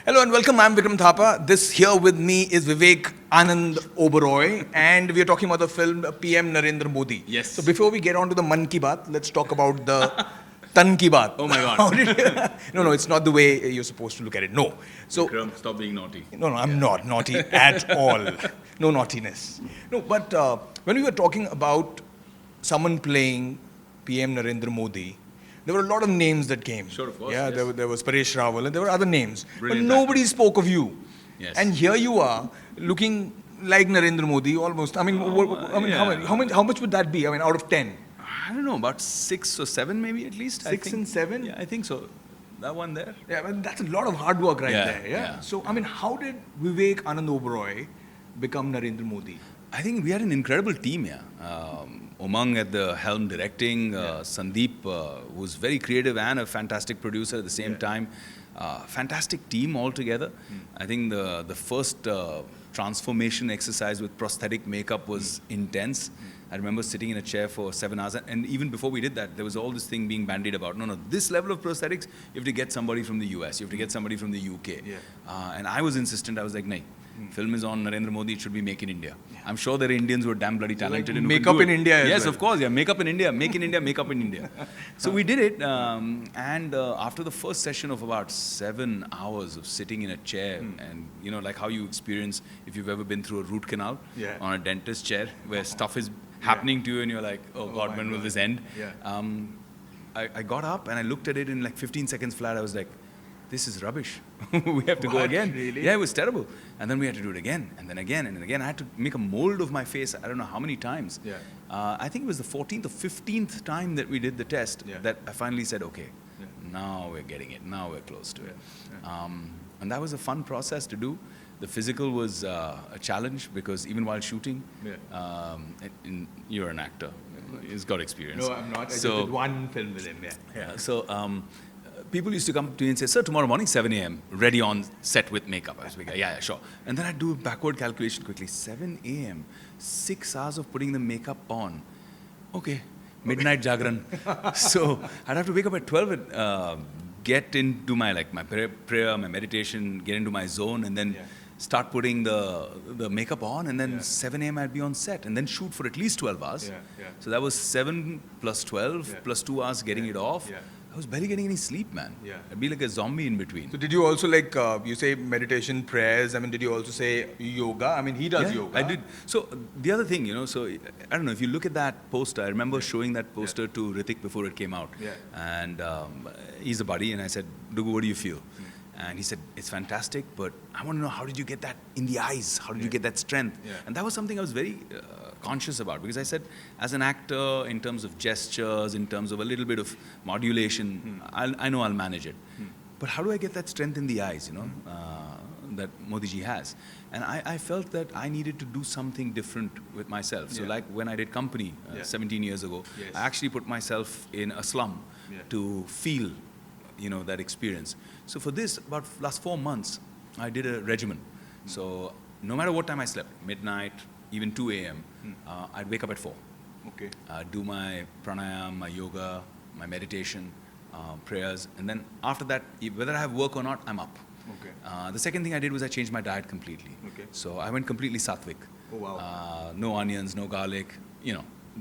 Hello and welcome. I'm Vikram Thapa. This here with me is Vivek Oberoi, and we are talking about the film PM Narendra Modi. Yes. So before we get on to the Man Ki Baat, let's talk about the Tan Ki Baat. Oh my God. No, it's not the way you're supposed to look at it. No. So Vikram, stop being naughty. no, I'm not naughty at all. No naughtiness. No, but when we were talking about someone playing PM Narendra Modi, there were a lot of names that came. Sure, of course, Yeah, yes. there was Paresh Rawal and there were other names. Brilliant but nobody spoke of you. Yes. And here you are, looking like Narendra Modi almost. I mean, yeah. how much would that be? I mean, out of 10? I don't know, about 6 or 7 maybe at least. I 6 think. and 7? Yeah, I think so. That one there. Yeah, I mean, that's a lot of hard work right Yeah, there. yeah. So, I mean, how did Vivek Oberoi become Narendra Modi? I think we had an incredible team, yeah. Umang at the helm directing, Sandeep, who's very creative and a fantastic producer at the same time. Fantastic team altogether. I think the first transformation exercise with prosthetic makeup was intense. I remember sitting in a chair for 7 hours, and even before we did that, there was all this thing being bandied about. No, this level of prosthetics, you have to get somebody from the US, you have to get somebody from the UK. Yeah. And I was insistent, I was like, nahin, film is on Narendra Modi, it should be Make in India. I'm sure there are Indians who are damn bloody talented. and who make can up do in it. India as Yes, well. of course, yeah, make up in India, make in India, make up in India. So we did it, and after the first session of about 7 hours of sitting in a chair, and you know, like how you experience if you've ever been through a root canal Yeah. on a dentist chair where stuff is happening to you and you're like, oh God, my when will God. this end? Yeah. I got up and I looked at it in like 15 seconds flat. I was like, this is rubbish. We have to go What? again. Really? Yeah, it was terrible. And then we had to do it again, and then again, and then again. I had to make a mold of my face, I don't know how many times. Yeah. I think it was the 14th or 15th time that we did the test Yeah. that I finally said, okay, Yeah. now we're getting it. Now we're close to it. Yeah. And that was a fun process to do. The physical was a challenge because even while shooting, Yeah. you're an actor. He's got experience. No, I'm not. I just So, did one film with him, yeah. yeah. So people used to come to me and say, sir, tomorrow morning, 7 a.m., ready on set with makeup. I was like, yeah, sure. And then I'd do a backward calculation quickly. 7 a.m., 6 hours of putting the makeup on. Okay, midnight jagran. So I'd have to wake up at 12 and get into my prayer, my meditation, get into my zone, and then Yeah. start putting the makeup on, and then Yeah. 7 a.m. I'd be on set, and then shoot for at least 12 hours. Yeah, yeah. So that was 7 plus 12 Yeah. plus 2 hours getting it off. Yeah. I was barely getting any sleep, man. Yeah. I'd be like a zombie in between. So did you also you say meditation, prayers, I mean, did you also say yoga? I mean, he does Yeah, yoga. I did. So the other thing, so I don't know, if you look at that poster, I remember showing that poster to Ritik before it came out. Yeah. And he's a buddy, and I said, Dugu, what do you feel? And he said, it's fantastic, but I want to know, how did you get that in the eyes? How did you get that strength? Yeah. And that was something I was very conscious about, because I said, as an actor, in terms of gestures, in terms of a little bit of modulation, I know I'll manage it. But how do I get that strength in the eyes, that Modi ji has? And I felt that I needed to do something different with myself. So Yeah. like when I did Company 17 years ago, Yes. I actually put myself in a slum Yeah. to feel that experience. So for this, about last 4 months, I did a regimen. So no matter what time I slept, midnight, even 2 a.m., I'd wake up at 4. Okay. Do my pranayam, my yoga, my meditation, prayers, and then after that, whether I have work or not, I'm up. Okay. The second thing I did was I changed my diet completely. Okay. So I went completely sattvic. Oh, wow. No onions, no garlic,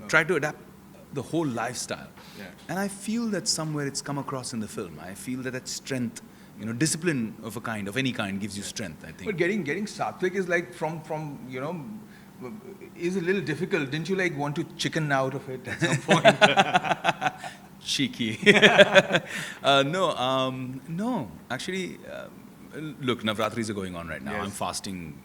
Tried to adapt the whole lifestyle. Yeah. And I feel that somewhere it's come across in the film. I feel that strength, discipline of any kind gives you strength, I think. But getting sattvic is like from is a little difficult. Didn't you want to chicken out of it at some point? Cheeky. No. Actually, look, Navratris are going on right now. Yes. I'm fasting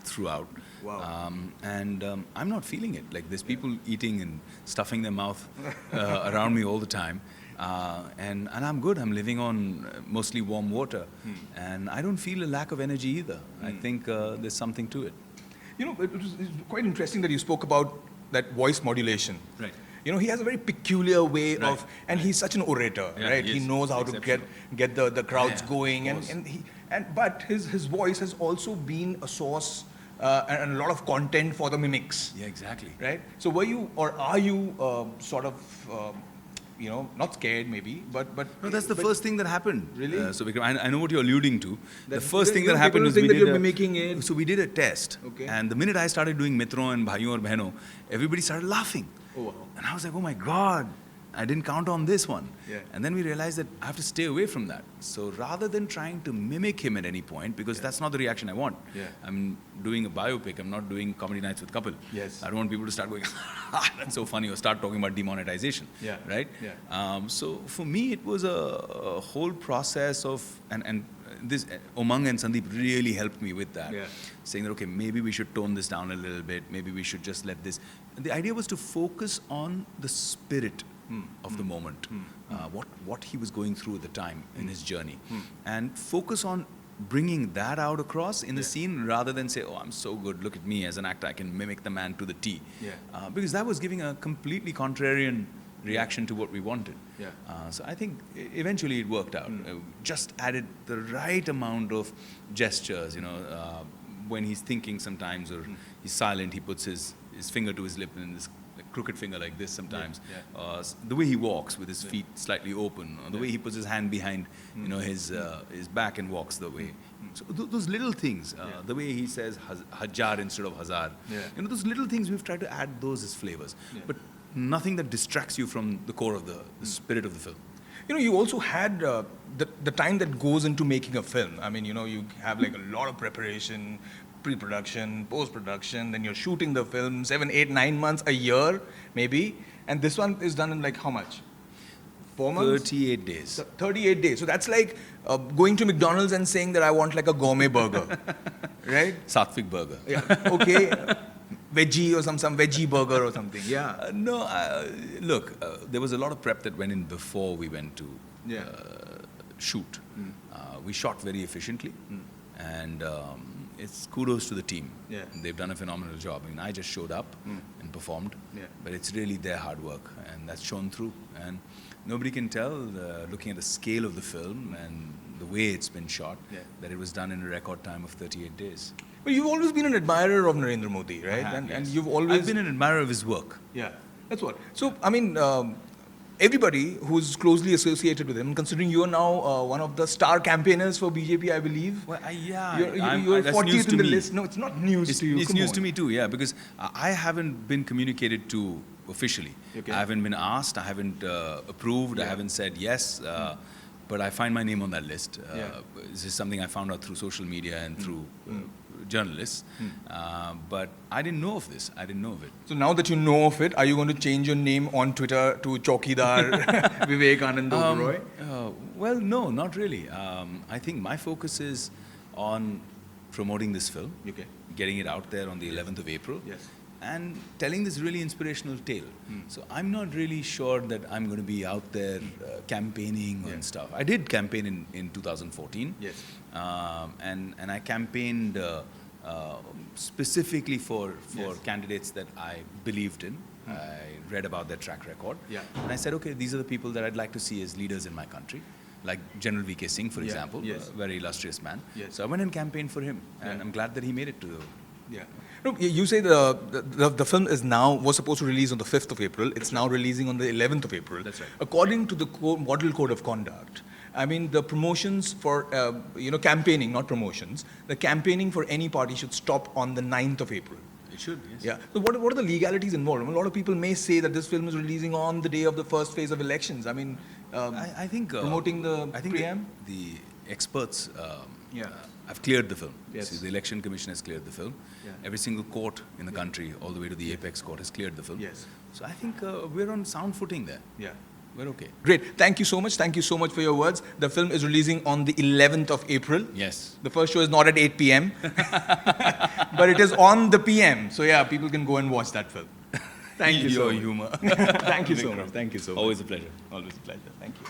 throughout. Wow. I'm not feeling it. Like, there's people eating and stuffing their mouth around me all the time. And I'm good. I'm living on mostly warm water. And I don't feel a lack of energy either. I think there's something to it. It was quite interesting that you spoke about that voice modulation. Right. He has a very peculiar way Right. of, and he's such an orator, Yeah, right? he He is. knows how to get the crowds Yeah, going, of course. but his voice has also been a source and a lot of content for the mimics, Yeah, exactly. right? So were you or are you sort of not scared maybe, but No, that's the first thing that happened. Really? So Vikram, I know what you're alluding to. The That- first thing you know, that happened people is think that you're mimicking it. So we did a test. Okay. And the minute I started doing Mitron and Bhaiyon or Behno, everybody started laughing. Oh, wow. And I was like, oh my God, I didn't count on this one. Yeah. And then we realized that I have to stay away from that. So rather than trying to mimic him at any point, because that's not the reaction I want. Yeah. I'm doing a biopic. I'm not doing comedy nights with Kapil. Yes. I don't want people to start going, that's so funny, or start talking about demonetization. Yeah. Right? Yeah. So for me, it was a whole process of, and this, Umang and Sandeep really helped me with that. Yeah. Saying that, okay, maybe we should tone this down a little bit. Maybe we should just let this. And the idea was to focus on the spirit of the moment, what he was going through at the time in his journey, and focus on bringing that out across in the scene rather than say, oh, I'm so good, look at me as an actor, I can mimic the man to the T. Yeah. Because that was giving a completely contrarian reaction to what we wanted. Yeah. So I think eventually it worked out. Just added the right amount of gestures, when he's thinking sometimes or he's silent, he puts his finger to his lip and this crooked finger like this sometimes. The way he walks with his feet slightly open, or the way he puts his hand behind his back and walks the way. So those little things, the way he says Hajar instead of Hazar, those little things we've tried to add those as flavors. But nothing that distracts you from the core of the spirit of the film. You also had the time that goes into making a film. I mean, you have like a lot of preparation, pre-production, post-production, then you're shooting the film 7, 8, 9 months, a year, maybe. And this one is done in like how much? 4 months? 38 days. 38 days. So that's like going to McDonald's and saying that I want like a gourmet burger, right? Sattvic burger. Yeah. Okay. Veggie or some veggie burger or something. Yeah. Look, there was a lot of prep that went in before we went to shoot. We shot very efficiently, and it's kudos to the team. Yeah. They've done a phenomenal job. I mean, I just showed up and performed, but it's really their hard work, and that's shown through. And nobody can tell, looking at the scale of the film and the way it's been shot, that it was done in a record time of 38 days. But you've always been an admirer of Narendra Modi, right? And you've always... I've been an admirer of his work. Yeah, that's what. So, I mean, everybody who's closely associated with him, considering you are now one of the star campaigners for BJP, I believe. Well, You're that's 40th news in to the me. list. No, it's not news to you. It's Come news on. to me too, yeah, because I haven't been communicated to officially. Okay. I haven't been asked, I haven't approved, I haven't said yes, but I find my name on that list. This is something I found out through social media and through journalists, but I didn't know of this. I didn't know of it. So now that you know of it, are you going to change your name on Twitter to Chowkidar Vivek Oberoi? Well, no, not really. I think my focus is on promoting this film, Okay. getting it out there on the 11th of April, Yes. and telling this really inspirational tale. So I'm not really sure that I'm going to be out there campaigning and stuff. I did campaign in 2014. Yes. And I campaigned specifically for candidates that I believed in. I read about their track record. Yeah. And I said, okay, these are the people that I'd like to see as leaders in my country. Like General VK Singh, for example, Yes. a very illustrious man. Yes. So I went and campaigned for him, and I'm glad that he made it to the... Yeah. No, you say the film was supposed to release on the 5th of April. It's now releasing on the 11th of April. That's right. According to the Model Code of Conduct, I mean, the promotions for, campaigning, not promotions, the campaigning for any party should stop on the 9th of April. It should, yes. Yeah. So what are the legalities involved? I mean, a lot of people may say that this film is releasing on the day of the first phase of elections. I mean, I think... promoting the I think preamp? the experts Yeah. have cleared the film. Yes. So the Election Commission has cleared the film. Yeah. Every single court in the country, all the way to the apex court, has cleared the film. Yes. So I think we're on sound footing there. Yeah. We're okay. Great. Thank you so much. Thank you so much for your words. The film is releasing on the 11th of April. Yes. The first show is not at 8 p.m. but it is on the PM. So yeah, people can go and watch that film. Thank you so much. Humor. Thank you so much. Thank you so much. Always a pleasure. Always a pleasure. Thank you.